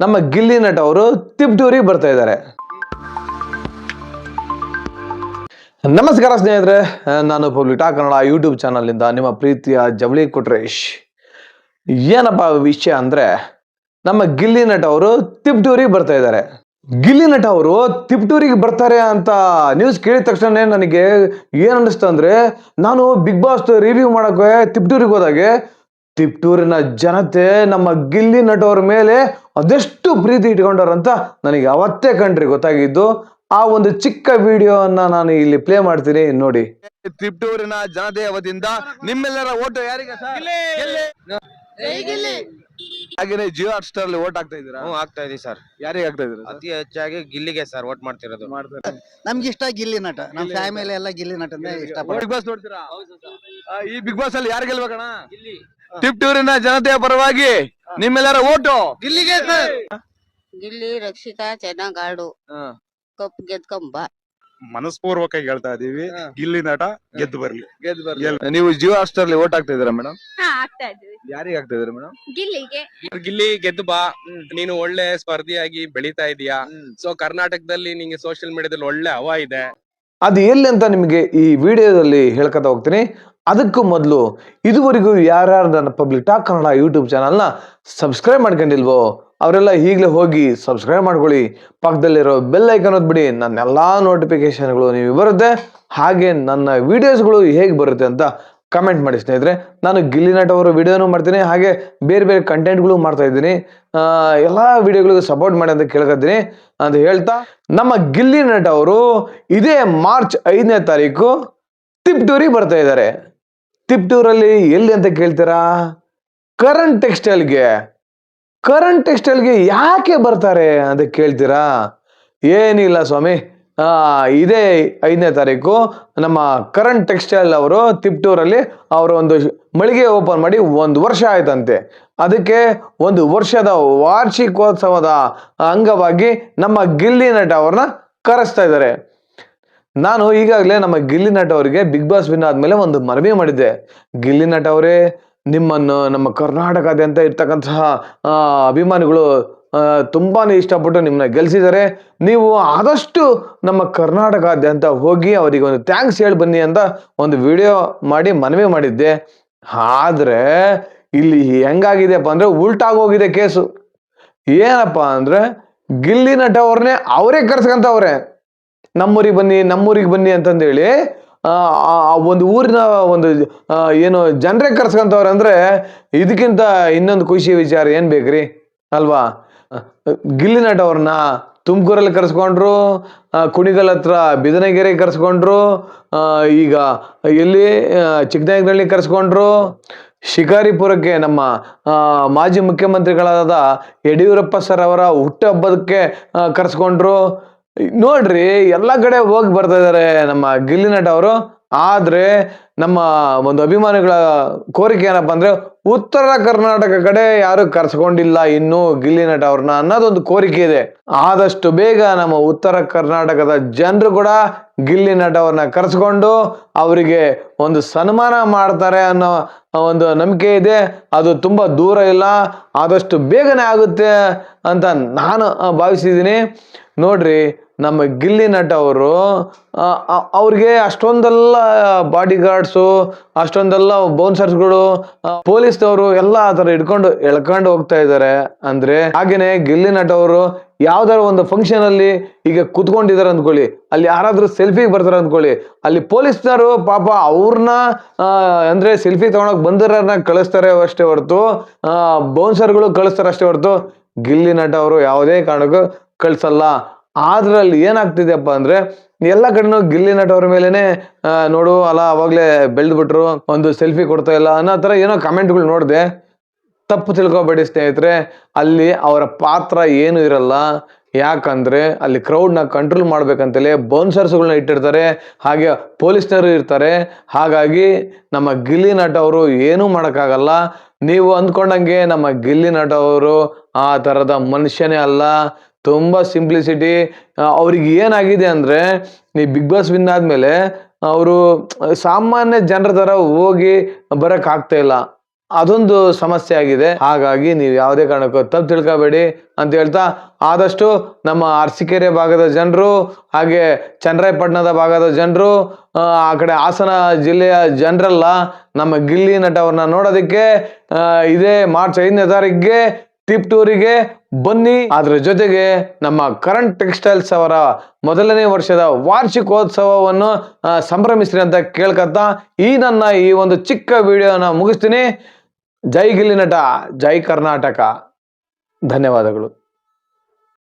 ನಮ್ಮ ಗಿಲ್ಲಿ ನಟ ಅವರು ತಿಪ್ಟೂರಿಗೆ ಬರ್ತಾ ಇದ್ದಾರೆ. ನಮಸ್ಕಾರ ಸ್ನೇಹಿತರೆ, ನಾನು ಪಬ್ಲಿಕ್ ಟಾಕ್ ಕನ್ನಡ ಯೂಟ್ಯೂಬ್ ಚಾನಲ್ನಿಂದ ನಿಮ್ಮ ಪ್ರೀತಿಯ ಜವಳಿ ಕೊಟ್ರೇಶ್. ಏನಪ್ಪ ವಿಷಯ ಅಂದ್ರೆ, ನಮ್ಮ ಗಿಲ್ಲಿ ನಟ ಅವರು ತಿಪ್ಟೂರಿಗೆ ಬರ್ತಾ ಇದ್ದಾರೆ. ಗಿಲ್ಲಿ ನಟ ಅವರು ತಿಪ್ಟೂರಿಗೆ ಬರ್ತಾರೆ ಅಂತ ನ್ಯೂಸ್ ಕೇಳಿದ ತಕ್ಷಣ ನನಗೆ ಏನ್ ಅನಿಸ್ತು ಅಂದ್ರೆ, ನಾನು ಬಿಗ್ ಬಾಸ್ ರಿವ್ಯೂ ಮಾಡಕ್ಕೆ ತಿಪ್ಟೂರಿಗೆ ಹೋದಾಗೆ ತಿಪ್ಟೂರಿನ ಜನತೆ ನಮ್ಮ ಗಿಲ್ಲಿ ನಟ ಅವ್ರ ಮೇಲೆ ಅದೆಷ್ಟು ಪ್ರೀತಿ ಇಟ್ಕೊಂಡವ್ರಂತ ನನಗೆ ಅವತ್ತೇ ಕಂಡ್ರಿ ಗೊತ್ತಾಗಿದ್ದು. ಆ ಒಂದು ಚಿಕ್ಕ ವಿಡಿಯೋನ ನಾನು ಇಲ್ಲಿ ಪ್ಲೇ ಮಾಡ್ತೀನಿ, ನೋಡಿ. ತಿಪ್ಟೂರಿನ ಜನತೆಯ ವತಿಯಿಂದ ನಿಮ್ಮೆಲ್ಲರ ಓಟು ಯಾರಿಗೆ ಸರ್? ಹಾಗೇನೆ ಜಿಯೋ ಹಾಟ್ ಸ್ಟಾರ್ ಅಲ್ಲಿ ಓಟ್ ಆಗ್ತಾ ಇದ್ದೀರಾ? ಆಗ್ತಾ ಇದೀವಿ ಸರ್. ಯಾರಿಗೆ ಆಗ್ತಾ ಇದ್ದೀರಾ? ಅತಿ ಹೆಚ್ಚಾಗಿ ಗಿಲ್ಲಿಗೆ ಸರ್ ಓಟ್ ಮಾಡ್ತಿರೋದು. ನಮ್ಗೆ ಇಷ್ಟ ಗಿಲ್ಲಿ ನಟ, ನಮ್ಮ ಫ್ಯಾಮಿಲಿ ಎಲ್ಲ ಗಿಲ್ಲಿ ನಟನೇ ಇಷ್ಟ. ಬಿಗ್ ಬಾಸ್ ನೋಡ್ತೀರಾ? ಈ ಬಿಗ್ ಬಾಸ್ ಅಲ್ಲಿ ಯಾರು ಗೆಲ್ಬೇಕಣ್ಣ? ತಿಪ್ಟೂರಿನ ಜನತೆಯ ಪರವಾಗಿ ನಿಮ್ಮೆಲ್ಲರ ಓಟು ಗಿಲ್ಲಿಗೆ ಸರ್. ಗಿಲ್ಲಿ ರಕ್ಷಿತಾ ಚೆನ್ನಾಗ್ ಆಡು, ಕಪ್ ಗೆದ್ಕೊಂಬ. ಮನಸ್ಪೂರ್ವಕ ಹೇಳ್ತಾ ಇದೀವಿ, ಗಿಲ್ಲಿ ನಟ ಗೆದ್ದು ಬರ್ಲಿ. ನೀವು ಜಿಯೋ ಹಾಟ್ ಸ್ಟಾರ್ ಅಲ್ಲಿ ಓಟ್ ಆಗ್ತಾ ಇದ್ದೀರಾ ಮೇಡಮ್? ಆಗ್ತಾ ಇದ್ವಿ ಯಾರಿಗೆ ಆಗ್ತಾ ಇದ್ದೀರಾ ಮೇಡಮ್? ಗಿಲ್ಲಿಗೆ. ಗಿಲ್ಲಿ ಗೆದ್ದು ಬಾ, ನೀನು ಒಳ್ಳೆ ಸ್ಪರ್ಧಿಯಾಗಿ ಬೆಳೀತಾ ಇದೀಯಾ. ಸೊ ಕರ್ನಾಟಕದಲ್ಲಿ ನಿಂಗೆ ಸೋಷಿಯಲ್ ಮೀಡಿಯಾದಲ್ಲಿ ಒಳ್ಳೆ ಹವಾ ಇದೆ. ಅದು ಎಲ್ಲಿ ಅಂತ ನಿಮಗೆ ಈ ವಿಡಿಯೋದಲ್ಲಿ ಹೇಳ್ಕೊತಾ ಹೋಗ್ತೀನಿ. ಅದಕ್ಕೂ ಮೊದಲು ಇದುವರೆಗೂ ಯಾರ್ಯಾರು ನನ್ನ ಪಬ್ಲಿಕ್ ಟಾಕ್ ಕನ್ನಡ ಯೂಟ್ಯೂಬ್ ಚಾನಲ್ನ ಸಬ್ಸ್ಕ್ರೈಬ್ ಮಾಡ್ಕೊಂಡಿಲ್ವೋ ಅವರೆಲ್ಲ ಈಗಲೇ ಹೋಗಿ ಸಬ್ಸ್ಕ್ರೈಬ್ ಮಾಡ್ಕೊಳ್ಳಿ. ಪಕ್ಕದಲ್ಲಿರೋ ಬೆಲ್ ಐಕನ್ ಒತ್ಬಿಡಿ, ನನ್ನೆಲ್ಲ ನೋಟಿಫಿಕೇಶನ್ಗಳು ನೀವು ಬರುತ್ತೆ. ಹಾಗೆ ನನ್ನ ವಿಡಿಯೋಸ್ಗಳು ಹೇಗೆ ಬರುತ್ತೆ ಅಂತ ಕಮೆಂಟ್ ಮಾಡಿ ಸ್ನೇಹಿತರೆ. ನಾನು ಗಿಲ್ಲಿ ನಟ ಅವರ ವಿಡಿಯೋನು ಮಾಡ್ತೀನಿ, ಹಾಗೆ ಬೇರೆ ಬೇರೆ ಕಂಟೆಂಟ್ಗಳು ಮಾಡ್ತಾ ಇದ್ದೀನಿ. ಎಲ್ಲ ವಿಡಿಯೋಗಳಿಗೂ ಸಪೋರ್ಟ್ ಮಾಡಿ ಅಂತ ಕೇಳ್ಕೊತೀನಿ ಅಂತ ಹೇಳ್ತಾ, ನಮ್ಮ ಗಿಲ್ಲಿ ನಟ ಅವರು ಇದೇ ಮಾರ್ಚ್ 5ನೇ ತಾರೀಕು ತಿಪ್ಟೂರಿಗೆ ಬರ್ತಾ ಇದ್ದಾರೆ. ತಿಪ್ಟೂರಲ್ಲಿ ಎಲ್ಲಿ ಅಂತ ಕೇಳ್ತೀರಾ? ಕರಣ್ ಟೆಕ್ಸ್ಟೈಲ್ಗೆ. ಕರಣ್ ಟೆಕ್ಸ್ಟೈಲ್ಗೆ ಯಾಕೆ ಬರ್ತಾರೆ ಅಂತ ಕೇಳ್ತೀರಾ? ಏನಿಲ್ಲ ಸ್ವಾಮಿ, ಇದೇ 5ನೇ ತಾರೀಕು ನಮ್ಮ ಕರಣ್ ಟೆಕ್ಸ್ಟೈಲ್ ಅವರು ತಿಪ್ಟೂರಲ್ಲಿ ಅವರ ಒಂದು ಮಳಿಗೆ ಓಪನ್ ಮಾಡಿ 1 ವರ್ಷ ಆಯ್ತಂತೆ. ಅದಕ್ಕೆ 1 ವರ್ಷದ ವಾರ್ಷಿಕೋತ್ಸವದ ಅಂಗವಾಗಿ ನಮ್ಮ ಗಿಲ್ಲಿ ನಟ ಅವ್ರನ್ನ ಕರೆಸ್ತಾ ಇದ್ದಾರೆ. ನಾನು ಈಗಾಗಲೇ ನಮ್ಮ ಗಿಲ್ಲಿ ನಟ ಅವರಿಗೆ ಬಿಗ್ ಬಾಸ್ ವಿನ್ ಆದ್ಮೇಲೆ ಒಂದು ಮನವಿ ಮಾಡಿದ್ದೆ. ಗಿಲ್ಲಿ ನಟ ಅವರೇ, ನಿಮ್ಮನ್ನು ನಮ್ಮ ಕರ್ನಾಟಕದಾದ್ಯಂತ ಇರ್ತಕ್ಕಂತಹ ಅಭಿಮಾನಿಗಳು ತುಂಬಾನೇ ಇಷ್ಟಪಟ್ಟು ನಿಮ್ಮನ್ನ ಗೆಲ್ಸಿದ್ದಾರೆ. ನೀವು ಆದಷ್ಟು ನಮ್ಮ ಕರ್ನಾಟಕದಾದ್ಯಂತ ಹೋಗಿ ಅವರಿಗೆ ಒಂದು ಥ್ಯಾಂಕ್ಸ್ ಹೇಳಿ ಬನ್ನಿ ಅಂತ ಒಂದು ವಿಡಿಯೋ ಮಾಡಿ ಮನವಿ ಮಾಡಿದ್ದೆ. ಆದ್ರೆ ಇಲ್ಲಿ ಹೆಂಗಾಗಿದೆಯಪ್ಪ ಅಂದ್ರೆ, ಉಲ್ಟಾಗೋಗಿದೆ ಕೇಸು. ಏನಪ್ಪಾ ಅಂದ್ರೆ, ಗಿಲ್ಲಿ ನಟ ಅವ್ರನ್ನೇ ಅವರೇ ಕರ್ಸ್ಕಂತವ್ರೆ. ನಮ್ಮೂರಿಗೆ ಬನ್ನಿ ಅಂತಂದೇಳಿ ಒಂದು ಊರಿನ ಒಂದು ಏನು ಜನರೇ ಕರ್ಸ್ಕೊಂತವ್ರೆ. ಅಂದ್ರೆ ಇದಕ್ಕಿಂತ ಇನ್ನೊಂದು ಖುಷಿ ವಿಚಾರ ಏನ್ ಬೇಕ್ರಿ ಅಲ್ವಾ? ಗಿಲ್ಲಿ ನಟ ಅವ್ರನ್ನ ತುಮಕೂರಲ್ಲಿ ಕರ್ಸ್ಕೊಂಡ್ರು, ಕುಣಿಗಲ್ ಹತ್ರ ಬಿದನಗೆರೆ ಕರ್ಸ್ಕೊಂಡ್ರು, ಈಗ ಎಲ್ಲಿ ಚಿಕ್ಕನಾಯಕನಹಳ್ಳಿ ಕರ್ಸ್ಕೊಂಡ್ರು, ಶಿಕಾರಿಪುರಕ್ಕೆ ನಮ್ಮ ಮಾಜಿ ಮುಖ್ಯಮಂತ್ರಿಗಳಾದ ಯಡಿಯೂರಪ್ಪ ಸರ್ ಅವರ ಹುಟ್ಟುಹಬ್ಬದಕ್ಕೆ ಕರ್ಸ್ಕೊಂಡ್ರು. ನೋಡ್ರಿ, ಎಲ್ಲ ಕಡೆ ಹೋಗಿ ಬರ್ತಾ ಇದಾರೆ ನಮ್ಮ ಗಿಲ್ಲಿ ನಟ ಅವರು. ಆದ್ರೆ ನಮ್ಮ ಒಂದು ಅಭಿಮಾನಿಗಳ ಕೋರಿಕೆ ಏನಪ್ಪಾ ಅಂದ್ರೆ, ಉತ್ತರ ಕರ್ನಾಟಕ ಕಡೆ ಯಾರು ಕರ್ಸ್ಕೊಂಡಿಲ್ಲ ಇನ್ನು ಗಿಲ್ಲಿ ನಟ ಅವ್ರನ್ನ ಅನ್ನೋದೊಂದು ಕೋರಿಕೆ ಇದೆ. ಆದಷ್ಟು ಬೇಗ ನಮ್ಮ ಉತ್ತರ ಕರ್ನಾಟಕದ ಜನರು ಕೂಡ ಗಿಲ್ಲಿ ನಟ ಅವ್ರನ್ನ ಕರ್ಸ್ಕೊಂಡು ಅವರಿಗೆ ಒಂದು ಸನ್ಮಾನ ಮಾಡ್ತಾರೆ ಅನ್ನೋ ಒಂದು ನಂಬಿಕೆ ಇದೆ. ಅದು ತುಂಬಾ ದೂರ ಇಲ್ಲ, ಆದಷ್ಟು ಬೇಗನೆ ಆಗುತ್ತೆ ಅಂತ ನಾನು ಭಾವಿಸಿದ್ದೀನಿ. ನೋಡ್ರಿ, ನಮ್ಮ ಗಿಲ್ಲಿ ನಟ ಅವರು ಅವ್ರಿಗೆ ಅಷ್ಟೊಂದೆಲ್ಲ ಬಾಡಿ ಗಾರ್ಡ್ಸು, ಅಷ್ಟೊಂದೆಲ್ಲ ಬೌನ್ಸರ್ಸ್ಗಳು, ಪೊಲೀಸ್ನವರು ಎಲ್ಲ ಆ ಥರ ಎಳ್ಕೊಂಡು ಹೋಗ್ತಾ ಇದ್ದಾರೆ. ಅಂದ್ರೆ ಹಾಗೇನೆ ಗಿಲ್ಲಿ ನಟ ಅವರು ಯಾವ್ದಾರ ಒಂದು ಫಂಕ್ಷನ್ ಅಲ್ಲಿ ಈಗ ಕುತ್ಕೊಂಡಿದಾರೆ ಅಂದ್ಕೊಳ್ಳಿ, ಅಲ್ಲಿ ಯಾರಾದ್ರೂ ಸೆಲ್ಫಿಗೆ ಬರ್ತಾರೆ ಅಂದ್ಕೊಳ್ಳಿ, ಅಲ್ಲಿ ಪೊಲೀಸ್ನವರು ಪಾಪ ಅವ್ರನ್ನ ಅಂದ್ರೆ ಸೆಲ್ಫಿ ತಗೊಳಕ್ ಬಂದಿರೋರ್ನ ಕಳಿಸ್ತಾರೆ ಅಷ್ಟೇ ಹೊರತು, ಬೌನ್ಸರ್ಗಳು ಕಳಿಸ್ತಾರೆ ಅಷ್ಟೇ ಹೊರತು ಗಿಲ್ಲಿ ನಟ ಅವರು ಯಾವುದೇ ಕಾರಣಕ್ಕೂ ಕಳ್ಸಲ್ಲ. ಅದ್ರಲ್ಲಿ ಏನಾಗ್ತಿದೆಯಪ್ಪ ಅಂದ್ರೆ, ಎಲ್ಲ ಕಡೆನೂ ಗಿಲ್ಲಿ ನಟ ಅವ್ರ ಮೇಲೆನೆ ನೋಡು ಅಲ್ಲ ಅವಾಗ್ಲೇ ಬೆಳೆದ್ಬಿಟ್ರು, ಒಂದು ಸೆಲ್ಫಿ ಕೊಡ್ತಾ ಇಲ್ಲ ಅನ್ನೋ ತರ ಏನೋ ಕಮೆಂಟ್ಗಳು ನೋಡಿದೆ. ತಪ್ಪು ತಿಳ್ಕೊಬೇಡಿ ಸ್ನೇಹಿತರೆ, ಅಲ್ಲಿ ಅವರ ಪಾತ್ರ ಏನು ಇರಲ್ಲ. ಯಾಕಂದ್ರೆ ಅಲ್ಲಿ ಕ್ರೌಡ್ನ ಕಂಟ್ರೋಲ್ ಮಾಡ್ಬೇಕಂತಲೇ ಬೌನ್ಸರ್ಸ್ಗಳನ್ನ ಇಟ್ಟಿರ್ತಾರೆ, ಹಾಗೆ ಪೊಲೀಸ್ನವರು ಇರ್ತಾರೆ. ಹಾಗಾಗಿ ನಮ್ಮ ಗಿಲ್ಲಿ ನಟ ಅವರು ಏನೂ ಮಾಡೋಕ್ಕಾಗಲ್ಲ. ನೀವು ಅಂದ್ಕೊಂಡಂಗೆ ನಮ್ಮ ಗಿಲ್ಲಿ ನಟ ಅವರು ಆ ಥರದ ಮನುಷ್ಯನೇ ಅಲ್ಲ. ತುಂಬಾ ಸಿಂಪ್ಲಿಸಿಟಿ. ಅವ್ರಿಗೆ ಏನಾಗಿದೆ ಅಂದ್ರೆ, ಈ ಬಿಗ್ ಬಾಸ್ ವಿನ್ ಆದ್ಮೇಲೆ ಅವರು ಸಾಮಾನ್ಯ ಜನರ ತರ ಹೋಗಿ ಬರಕ್ ಆಗ್ತಾ ಇಲ್ಲ. ಅದೊಂದು ಸಮಸ್ಯೆ ಆಗಿದೆ. ಹಾಗಾಗಿ ನೀವು ಯಾವುದೇ ಕಾರಣಕ್ಕೂ ತಪ್ಪು ತಿಳ್ಕೊಬೇಡಿ ಅಂತ ಹೇಳ್ತಾ, ಆದಷ್ಟು ನಮ್ಮ ಅರಸೀಕೆರೆ ಭಾಗದ ಜನರು, ಹಾಗೆ ಚನ್ನರಾಯಪಟ್ಟಣದ ಭಾಗದ ಜನರು, ಆ ಕಡೆ ಹಾಸನ ಜಿಲ್ಲೆಯ ಜನರೆಲ್ಲ ನಮ್ಮ ಗಿಲ್ಲಿ ನಟ ಅವ್ರನ್ನ ನೋಡೋದಕ್ಕೆ ಇದೇ ಮಾರ್ಚ್ 5ನೇ ತಾರೀಕಿಗೆ ಟಿಪ್ಟೂರಿಗೆ ಬನ್ನಿ. ಅದರ ಜೊತೆಗೆ ನಮ್ಮ ಕರಣ್ ಟೆಕ್ಸ್ಟೈಲ್ಸ್ ಅವರ ಮೊದಲನೇ ವರ್ಷದ ವಾರ್ಷಿಕೋತ್ಸವವನ್ನು ಸಂಭ್ರಮಿಸ್ರಿ ಅಂತ ಕೇಳ್ಕೊತಾ ಈ ಒಂದು ಚಿಕ್ಕ ವಿಡಿಯೋನ ಮುಗಿಸ್ತೀನಿ. ಜೈ ಗಿಲ್ಲಿ ನಟ, ಜೈ ಕರ್ನಾಟಕ. ಧನ್ಯವಾದಗಳು.